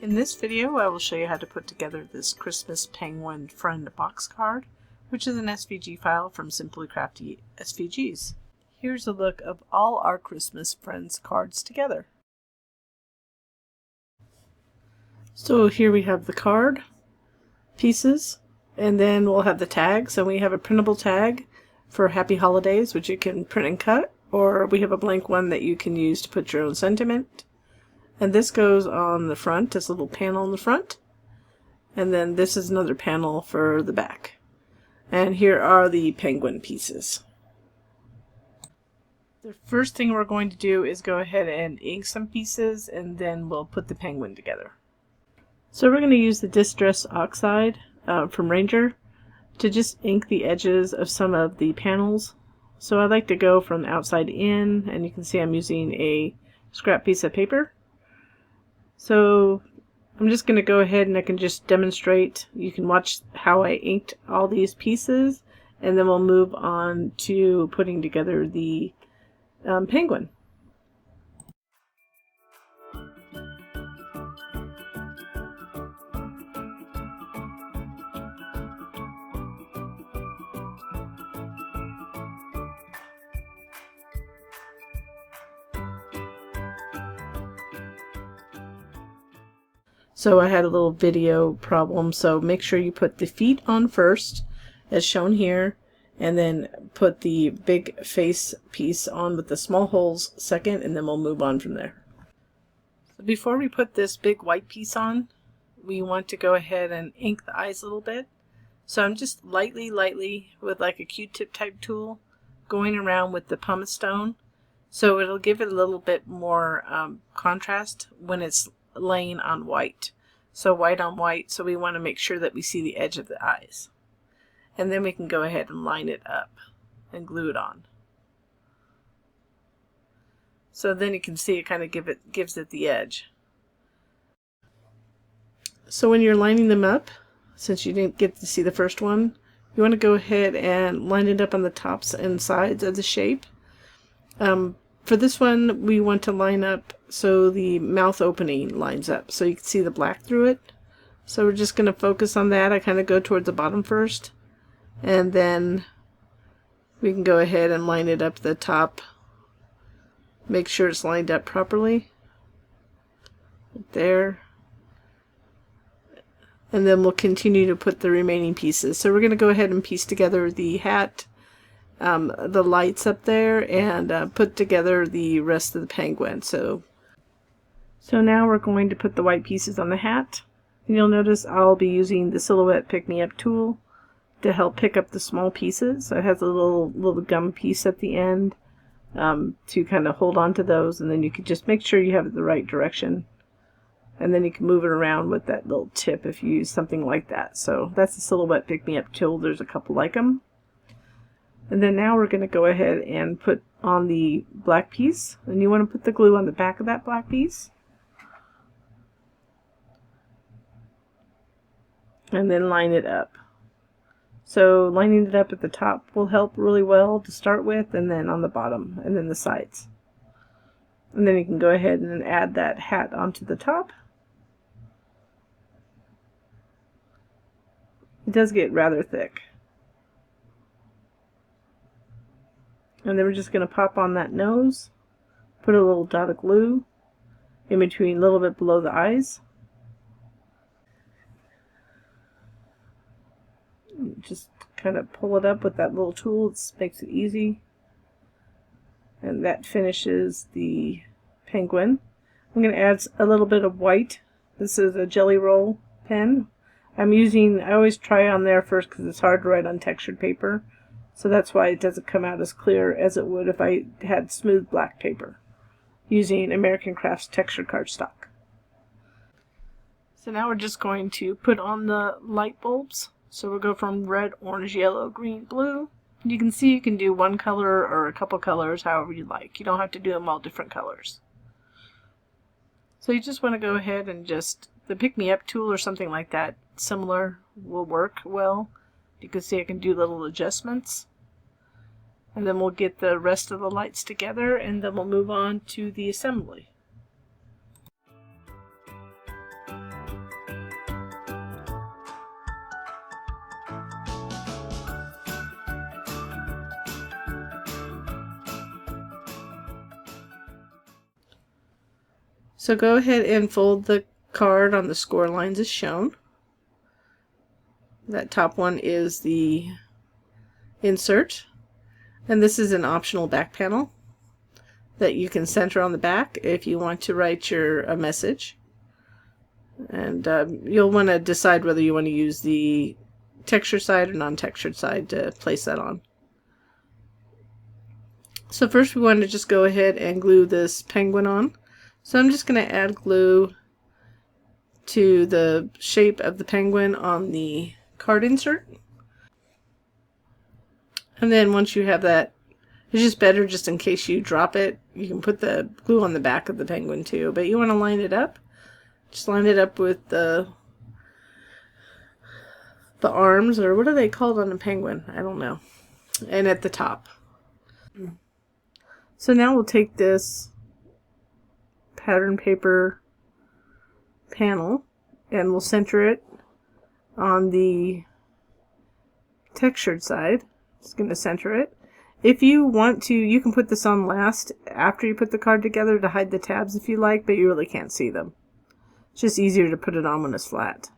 In this video, I will show you how to put together this Christmas Penguin Friend box card, which is an SVG file from Simply Crafty SVGs. Here's a look of all our Christmas Friends cards together. So here we have the card pieces, and then we'll have the tags, and we have a printable tag for Happy Holidays, which you can print and cut, or we have a blank one that you can use to put your own sentiment. And this goes on the front, this little panel on the front. And then this is another panel for the back. And here are the penguin pieces. The first thing we're going to do is go ahead and ink some pieces, and then we'll put the penguin together. So we're going to use the Distress Oxide from Ranger to just ink the edges of some of the panels. So I like to go from outside in, and you can see I'm using a scrap piece of paper. So I'm just going to go ahead and I can just demonstrate. You can watch how I inked all these pieces, and then we'll move on to putting together the penguin. So I had a little video problem, so make sure you put the feet on first, as shown here, and then put the big face piece on with the small holes second, and then we'll move on from there. So before we put this big white piece on, we want to go ahead and ink the eyes a little bit. So I'm just lightly with like a Q-tip type tool going around with the pumice stone, so it'll give it a little bit more contrast when it's laying on white. So white on white, so we want to make sure that we see the edge of the eyes. And then we can go ahead and line it up and glue it on. So then you can see it kind of gives it the edge. So when you're lining them up, since you didn't get to see the first one, you want to go ahead and line it up on the tops and sides of the shape. For this one, we want to line up so the mouth opening lines up, so you can see the black through it. So we're just going to focus on that. I kind of go towards the bottom first, and then we can go ahead and line it up the top. Make sure it's lined up properly. Right there. And then we'll continue to put the remaining pieces. So we're going to go ahead and piece together the hat, the lights up there, and put together the rest of the penguin. So now we're going to put the white pieces on the hat. And you'll notice I'll be using the Silhouette Pick Me Up tool to help pick up the small pieces. So it has a little gum piece at the end to kind of hold on to those, and then you can just make sure you have it the right direction. And then you can move it around with that little tip if you use something like that. So that's the Silhouette Pick Me Up tool. There's a couple like them. And then now we're going to go ahead and put on the black piece. And you want to put the glue on the back of that black piece. And then line it up. So lining it up at the top will help really well to start with, and then on the bottom, and then the sides. And then you can go ahead and add that hat onto the top. It does get rather thick. And then we're just going to pop on that nose, put a little dot of glue in between, a little bit below the eyes. Just kind of pull it up with that little tool. It makes it easy. And that finishes the penguin. I'm going to add a little bit of white. This is a Jelly Roll pen. I always try on there first because it's hard to write on textured paper. So that's why it doesn't come out as clear as it would if I had smooth black paper using American Crafts textured cardstock. So now we're just going to put on the light bulbs. So we'll go from red, orange, yellow, green, blue. You can see you can do one color or a couple colors, however you like. You don't have to do them all different colors. So you just want to go ahead and just, the Pick Me Up tool or something like that, similar, will work well. You can see I can do little adjustments. And then we'll get the rest of the lights together, and then we'll move on to the assembly. So go ahead and fold the card on the score lines as shown. That top one is the insert, and this is an optional back panel that you can center on the back if you want to write a message. And you'll want to decide whether you want to use the textured side or non-textured side to place that on. So first we want to just go ahead and glue this penguin on. So I'm just going to add glue to the shape of the penguin on the card insert. And then once you have that, it's just better just in case you drop it, you can put the glue on the back of the penguin too, but you want to line it up. Just line it up with the arms, or what are they called on a penguin? I don't know. And at the top. So now we'll take this pattern paper panel and we'll center it on the textured side. Just going to center it. If you want to, you can put this on last after you put the card together to hide the tabs if you like, but you really can't see them. It's just easier to put it on when it's flat.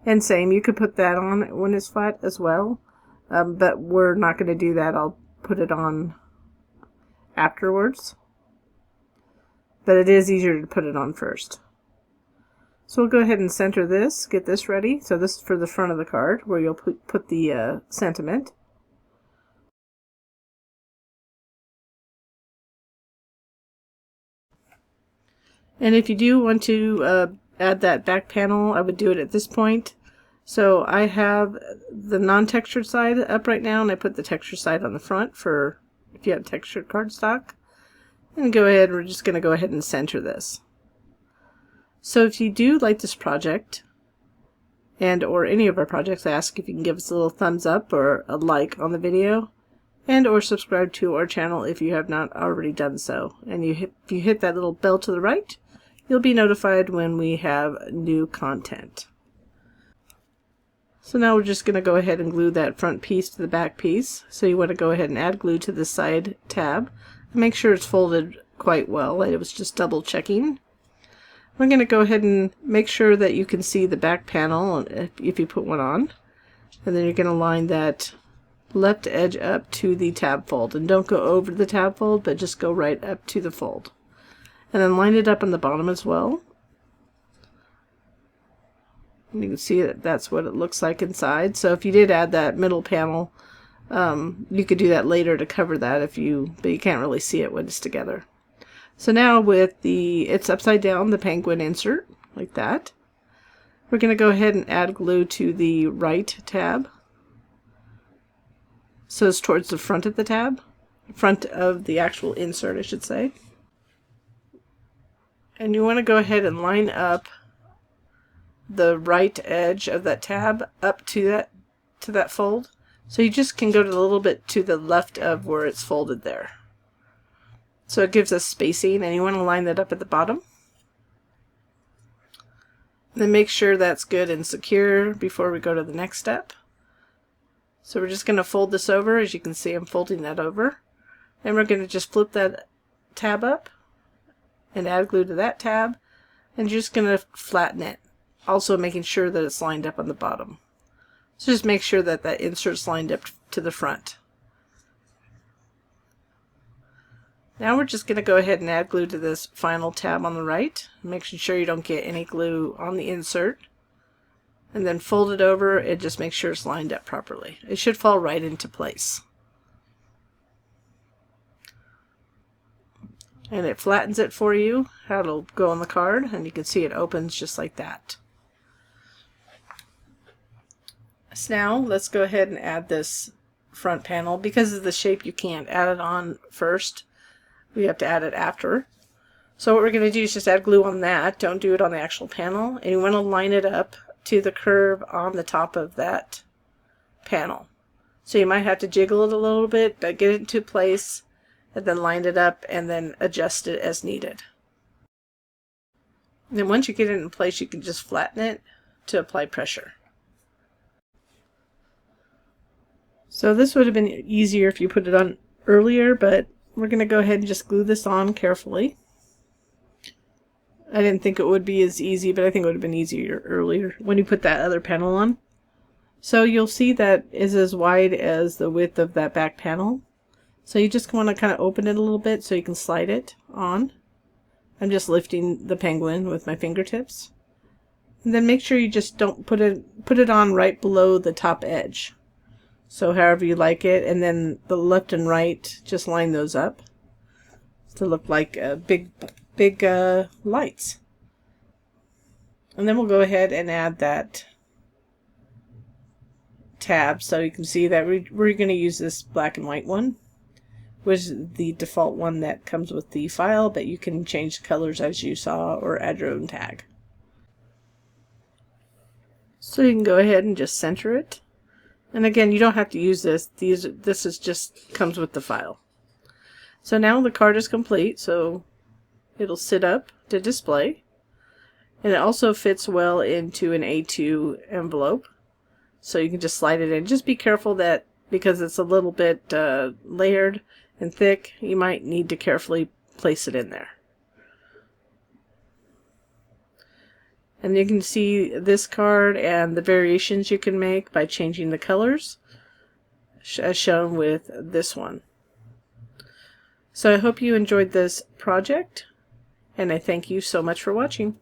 And same, you could put that on when it's flat as well, but we're not going to do that. I'll put it on afterwards. But it is easier to put it on first. So we'll go ahead and center this, get this ready. So this is for the front of the card where you'll put the sentiment. And if you do want to add that back panel, I would do it at this point. So I have the non-textured side up right now, and I put the textured side on the front for if you have textured cardstock. And go ahead, we're just going to go ahead and center this. So if you do like this project, and or any of our projects, I ask if you can give us a little thumbs up or a like on the video, and or subscribe to our channel if you have not already done so. And if you hit that little bell to the right, you'll be notified when we have new content. So now we're just going to go ahead and glue that front piece to the back piece. So you want to go ahead and add glue to the side tab. Make sure it's folded quite well. I was just double checking. We're going to go ahead and make sure that you can see the back panel if you put one on. And then you're going to line that left edge up to the tab fold. And don't go over the tab fold, but just go right up to the fold. And then line it up on the bottom as well. And you can see that that's what it looks like inside. So if you did add that middle panel, you could do that later to cover that but you can't really see it when it's together. So now with it's upside down, the penguin insert, like that. We're going to go ahead and add glue to the right tab. So it's towards the front of the tab. Front of the actual insert, I should say. And you want to go ahead and line up the right edge of that tab up to that fold. So you just can go to a little bit to the left of where it's folded there. So it gives us spacing, and you want to line that up at the bottom. Then make sure that's good and secure before we go to the next step. So we're just going to fold this over. As you can see, I'm folding that over. And we're going to just flip that tab up and add glue to that tab. And you're just going to flatten it. Also making sure that it's lined up on the bottom. So just make sure that that insert's lined up to the front. Now we're just going to go ahead and add glue to this final tab on the right, making sure you don't get any glue on the insert. And then fold it over and just make sure it's lined up properly. It should fall right into place. And it flattens it for you, how it'll go on the card, and you can see it opens just like that. So now let's go ahead and add this front panel. Because of the shape, you can't add it on first. We have to add it after. So what we're going to do is just add glue on that. Don't do it on the actual panel. And you want to line it up to the curve on the top of that panel. So you might have to jiggle it a little bit, but get it into place and then line it up and then adjust it as needed. And then once you get it in place, you can just flatten it to apply pressure. So this would have been easier if you put it on earlier, but we're going to go ahead and just glue this on carefully. I didn't think it would be as easy, but I think it would have been easier earlier when you put that other panel on. So you'll see that is as wide as the width of that back panel. So you just want to kind of open it a little bit so you can slide it on. I'm just lifting the penguin with my fingertips. And then make sure you just don't put it on right below the top edge. So however you like it, and then the left and right, just line those up to look like big lights. And then we'll go ahead and add that tab so you can see that we're going to use this black and white one, which is the default one that comes with the file, but you can change the colors as you saw or add your own tag. So you can go ahead and just center it. And again, you don't have to use this. This is just comes with the file. So now the card is complete, so it'll sit up to display. And it also fits well into an A2 envelope. So you can just slide it in. Just be careful that because it's a little bit layered and thick, you might need to carefully place it in there. And you can see this card and the variations you can make by changing the colors, as shown with this one. So I hope you enjoyed this project, and I thank you so much for watching.